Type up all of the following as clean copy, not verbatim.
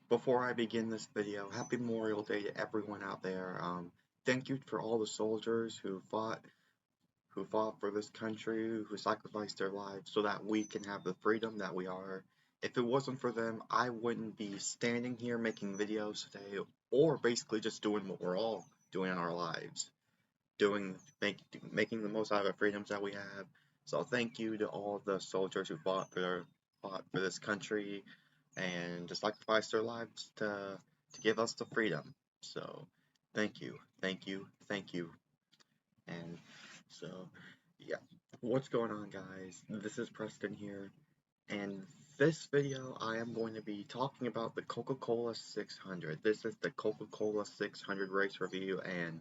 Before I begin this video, happy Memorial Day to everyone out there. Thank you for all the soldiers who fought for this country, who sacrificed their lives so that we can have the freedom that we are. If it wasn't for them, I wouldn't be standing here making videos today, or basically just doing what we're all doing in our lives, making the most out of the freedoms that we have. So thank you to all the soldiers who fought for this country and to sacrifice their lives to give us the freedom. So thank you, thank you, thank you. And so yeah, what's going on, guys? This is Preston here, and this video I am going to be talking about the Coca Cola 600. This is the Coca Cola 600 race review, and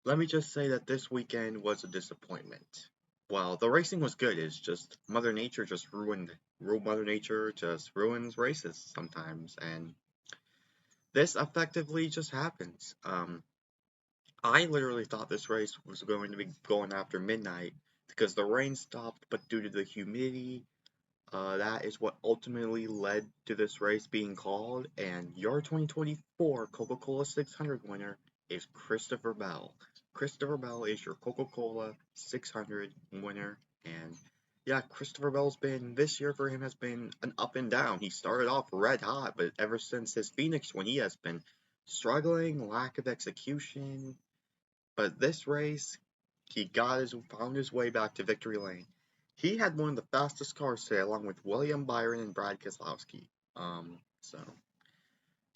let me just say that this weekend was a disappointment. Well, the racing was good. It's just Mother Nature just Mother Nature just ruins races sometimes, and this effectively just happens. I literally thought this race was going to be going after midnight because the rain stopped, but due to the humidity, that is what ultimately led to this race being called. And your 2024 Coca-Cola 600 winner is Christopher Bell. Christopher Bell is your Coca-Cola 600 winner, and yeah, Christopher Bell's been this year for him has been an up and down. He started off red hot, but ever since his Phoenix win, he has been struggling, lack of execution. But this race, he found his way back to victory lane. He had one of the fastest cars today, along with William Byron and Brad Keselowski. So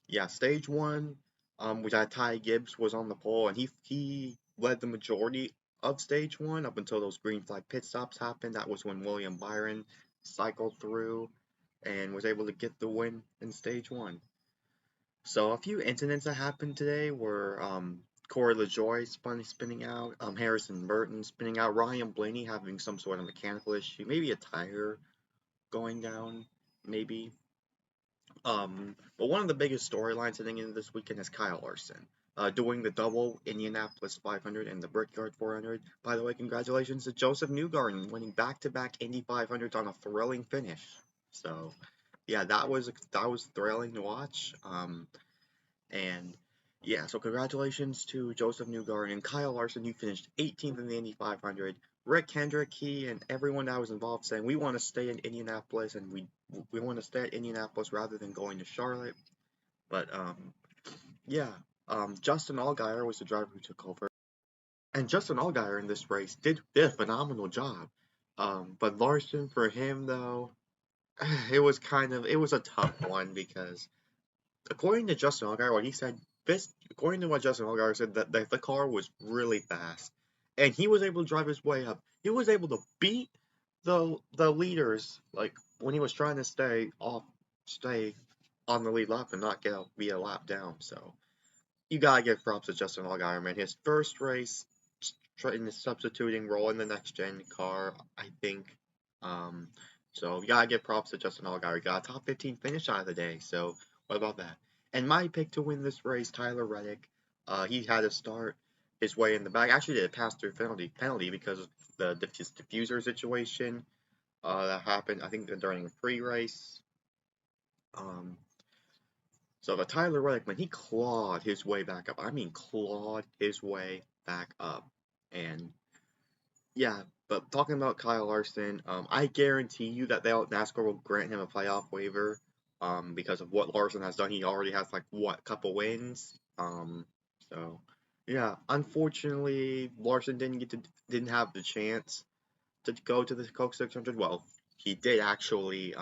yeah, stage one, we had Ty Gibbs was on the pole, and he led the majority of stage one up until those green flag pit stops happened. That was when William Byron cycled through and was able to get the win in stage one. So a few incidents that happened today were Corey LaJoie spinning out, Harrison Burton spinning out, Ryan Blaney having some sort of mechanical issue, maybe a tire going down, maybe. But one of the biggest storylines heading into this weekend is Kyle Larson. Doing the double Indianapolis 500 and the Brickyard 400. By the way, congratulations to Joseph Newgarden winning back-to-back Indy 500s on a thrilling finish. So, yeah, that was thrilling to watch. And yeah, so congratulations to Joseph Newgarden and Kyle Larson. You finished 18th in the Indy 500. Rick Hendrick, he and everyone that was involved saying we want to stay in Indianapolis and we want to stay at Indianapolis rather than going to Charlotte. But yeah, Justin Allgaier was the driver who took over, and Justin Allgaier in this race did a phenomenal job. But Larson, for him though, it was a tough one because according to Justin Allgaier, what he said, according to what Justin Allgaier said, that the car was really fast, and he was able to drive his way up. He was able to beat the leaders, like when he was trying to stay on the lead lap and not be a lap down. So you gotta give props to Justin Allgaier, man. His first race in the substituting role in the next gen car, I think. Um, so you gotta give props to Justin Allgaier. He got a top 15 finish out of the day. So what about that? And my pick to win this race, Tyler Reddick. He had to start his way in the back. Actually, did a pass through penalty because of the diffuser situation that happened. I think during the pre-race. Um, so the Tyler Reddick, man, he clawed his way back up. I mean, clawed his way back up. And yeah, but talking about Kyle Larson, I guarantee you that NASCAR will grant him a playoff waiver, because of what Larson has done. He already has like what couple wins. So yeah, unfortunately, Larson didn't have the chance to go to the Coke 600. Well, he did actually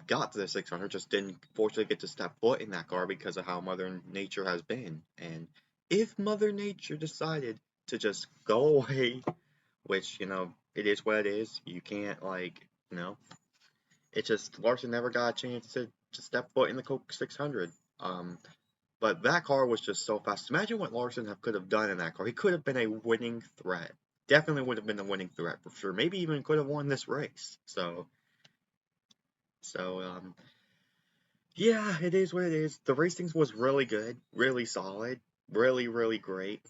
got to the 600, just didn't fortunately get to step foot in that car because of how Mother Nature has been. And if Mother Nature decided to just go away, which, it is what it is, you can't, it's just Larson never got a chance to step foot in the Coke 600. But that car was just so fast. Imagine what Larson could have done in that car. He could have been a winning threat. Definitely would have been a winning threat for sure. Maybe even could have won this race. So, yeah, it is what it is. The racing was really good, really solid, really, really great.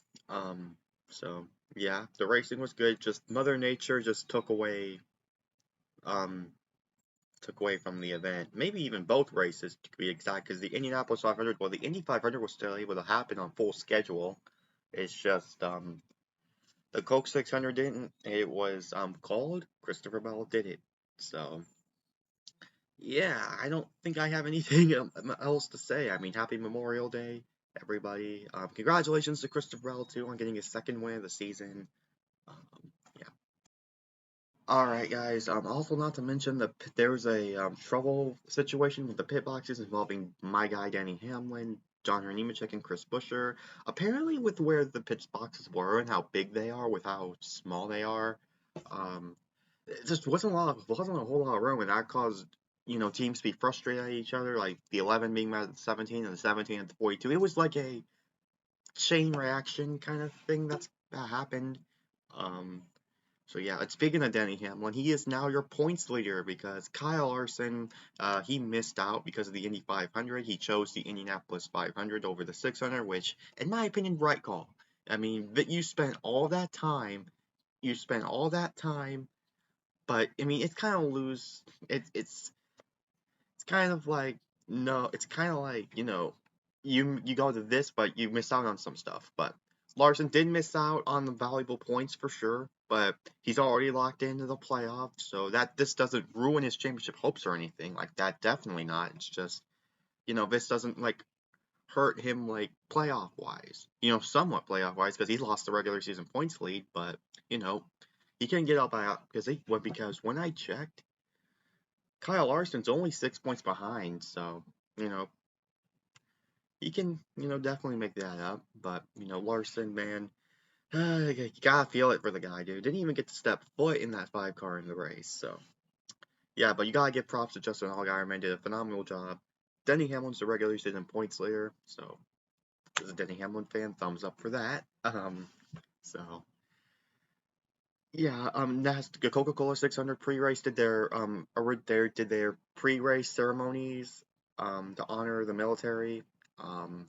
So yeah, the racing was good. Just Mother Nature just took away um took away from the event. Maybe even both races to be exact, because the Indianapolis 500, well, the Indy 500 was still able to happen on full schedule. It's just the Coke 600 didn't. It was called. Christopher Bell did it. So yeah, I don't think I have anything else to say. I mean, happy Memorial Day, everybody. Congratulations to Christopher Bell too on getting his second win of the season. Um, yeah. All right, guys. Also, not to mention there was a trouble situation with the pit boxes involving my guy Danny Hamlin, John Nemechek, and Chris Buescher. Apparently, with where the pit boxes were and how big they are, with how small they are, um, it just wasn't a whole lot of room, and that caused teams to be frustrated at each other. Like the 11 being mad at the 17 and the 17 at the 42. It was like a chain reaction kind of thing that happened. Um, so yeah, speaking of Denny Hamlin, he is now your points leader because Kyle Larson, he missed out because of the Indy 500. He chose the Indianapolis 500 over the 600, which, in my opinion, right call. I mean, that you spent all that time, but I mean, it's kind of lose. It's kind of like no, it's kind of like you go to this, but you miss out on some stuff. But Larson did miss out on the valuable points for sure, but he's already locked into the playoffs, so that this doesn't ruin his championship hopes or anything like that. Definitely not. It's just this doesn't like hurt him like playoff wise. Somewhat playoff wise because he lost the regular season points lead, but you know he can get up out because when I checked, Kyle Larson's only 6 points behind, so you know he can definitely make that up. But Larson, man, you gotta feel it for the guy, dude. Didn't even get to step foot in that 5 car in the race. So yeah, but you gotta give props to Justin Allgaier, man. Did a phenomenal job. Denny Hamlin's the regular season points leader, so as a Denny Hamlin fan, thumbs up for that. So yeah, the Coca Cola 600 pre-race did their pre-race ceremonies to honor the military. Um,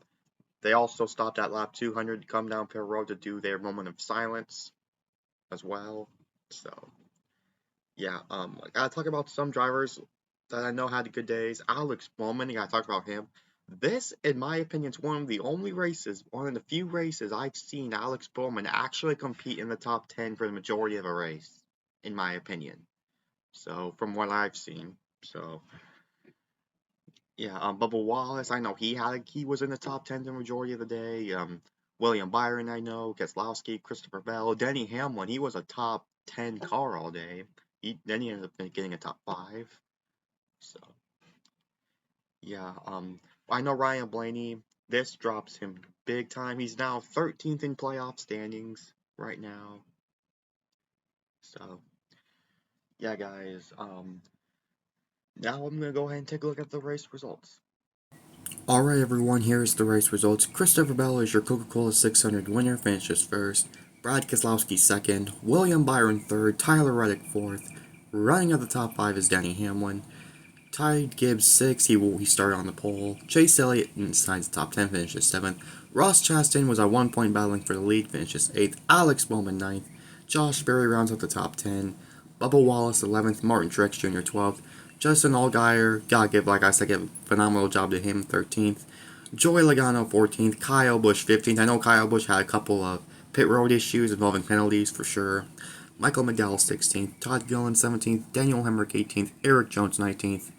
they also stopped at lap 200 to come down pit road to do their moment of silence as well. So yeah, I gotta talk about some drivers that I know had good days. Alex Bowman, I gotta talk about him. This, in my opinion, is one of the few races I've seen Alex Bowman actually compete in the top 10 for the majority of a race, in my opinion. So, from what I've seen. So, yeah, Bubba Wallace, I know he was in the top 10 the majority of the day. William Byron, I know, Keselowski, Christopher Bell, Denny Hamlin, he was a top 10 car all day. Then he ended up getting a top 5. So, yeah, I know Ryan Blaney, this drops him big time. He's now 13th in playoff standings right now. So, yeah, guys, now I'm gonna go ahead and take a look at the race results. Alright, everyone, here's the race results. Christopher Bell is your Coca Cola 600 winner, finishes first. Brad Keselowski second. William Byron third. Tyler Reddick fourth. Running at the top 5 is Danny Hamlin. Ty Gibbs 6, he started on the pole. Chase Elliott inside the top 10, finishes 7th. Ross Chastain was at 1 point battling for the lead, finishes 8th. Alex Bowman 9th. Josh Berry rounds out the top 10. Bubba Wallace 11th. Martin Truex Jr. 12th. Justin Allgaier, gotta give, like I said, give a phenomenal job to him, 13th. Joey Logano 14th. Kyle Busch 15th. I know Kyle Busch had a couple of pit road issues involving penalties for sure. Michael McDowell 16th. Todd Gillen 17th. Daniel Hemrick 18th. Eric Jones 19th.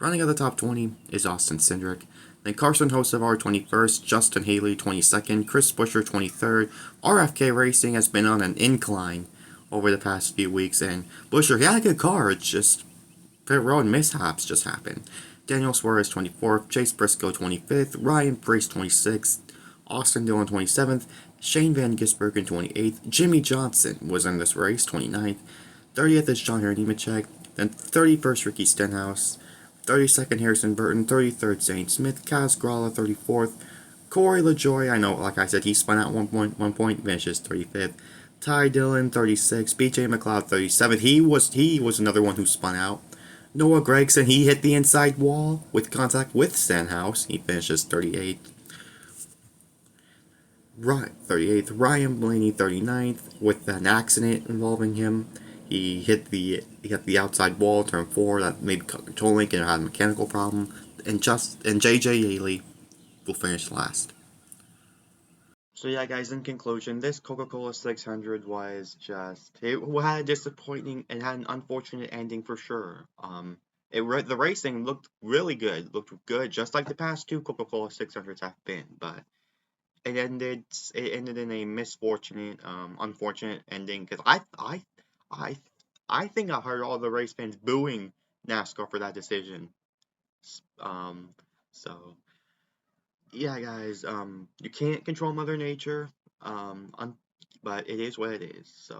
Running at the top 20 is Austin Cindric. Then Carson Hocevar 21st, Justin Haley 22nd, Chris Buescher 23rd. RFK Racing has been on an incline over the past few weeks, and Buescher, he had a good car, it's just pit road mishaps just happened. Daniel Suarez 24th, Chase Briscoe 25th, Ryan Preece 26th, Austin Dillon 27th, Shane Van Gisbergen 28th, Jimmy Johnson was in this race 29th, 30th is John Nemechek, then 31st Ricky Stenhouse, 32nd Harrison Burton, 33rd Zane Smith, Kaz Gralla 34th, Corey LaJoy, I know, like I said, he spun out 1 point, finishes 35th. Ty Dillon 36th, BJ McLeod 37th. He was another one who spun out. Noah Gragson, he hit the inside wall with contact with Stenhouse. He finishes 38th. 38th. Ryan Blaney 39th with an accident involving him. He hit the outside wall, turn four, that made control link and had a mechanical problem. And JJ Yaley will finish last. So yeah, guys. In conclusion, this Coca Cola 600 was just it had a disappointing and had an unfortunate ending for sure. The racing looked good, just like the past two Coca Cola 600s have been, but it ended in a misfortunate, unfortunate ending because I I think I heard all the race fans booing NASCAR for that decision. Um, so yeah, guys, you can't control Mother Nature, un but it is what it is.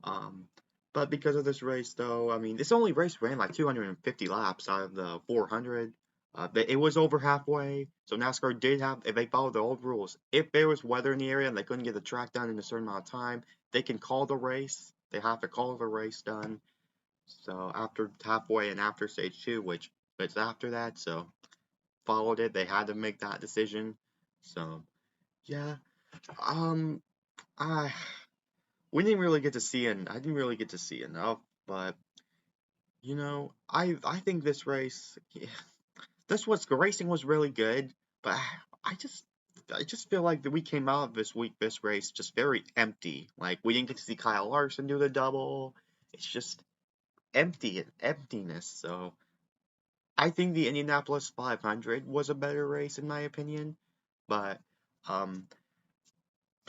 Um, but because of this race, though, I mean, this only race ran like 250 laps out of the 400. But it was over halfway, so NASCAR did have, if they followed the old rules, if there was weather in the area and they couldn't get the track done in a certain amount of time, they can call the race. They have to call the race done. So after halfway and after stage two, which it's after that, so followed it. They had to make that decision. So yeah, um, I we didn't really get to see and I didn't really get to see enough, but I think this race, yeah, this was the racing was really good, but I just I just feel like that we came out of this race just very empty. Like we didn't get to see Kyle Larson do the double. It's just emptiness. So I think the Indianapolis 500 was a better race in my opinion, but um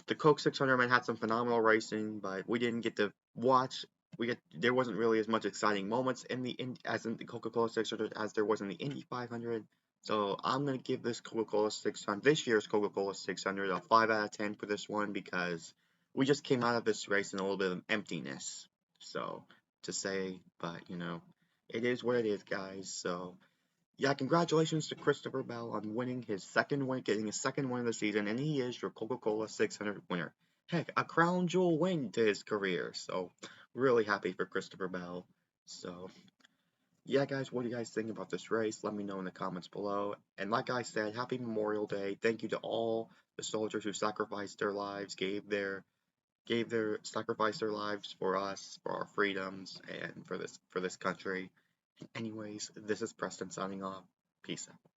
the Coke 600 man had some phenomenal racing, but we didn't get to watch. There wasn't really as much exciting moments as in the Coca-Cola 600 as there was in the Indy 500. So I'm gonna give this year's Coca-Cola 600 a 5 out of 10 for this one because we just came out of this race in a little bit of emptiness. So to say, but it is what it is, guys. So yeah, congratulations to Christopher Bell on getting his second win of the season, and he is your Coca-Cola 600 winner. Heck, a crown jewel win to his career. So, really happy for Christopher Bell. So, yeah, guys, what do you guys think about this race? Let me know in the comments below. And like I said, happy Memorial Day. Thank you to all the soldiers who sacrificed their lives, sacrificed their lives for us, for our freedoms, and for this country. Anyways, this is Preston signing off. Peace out.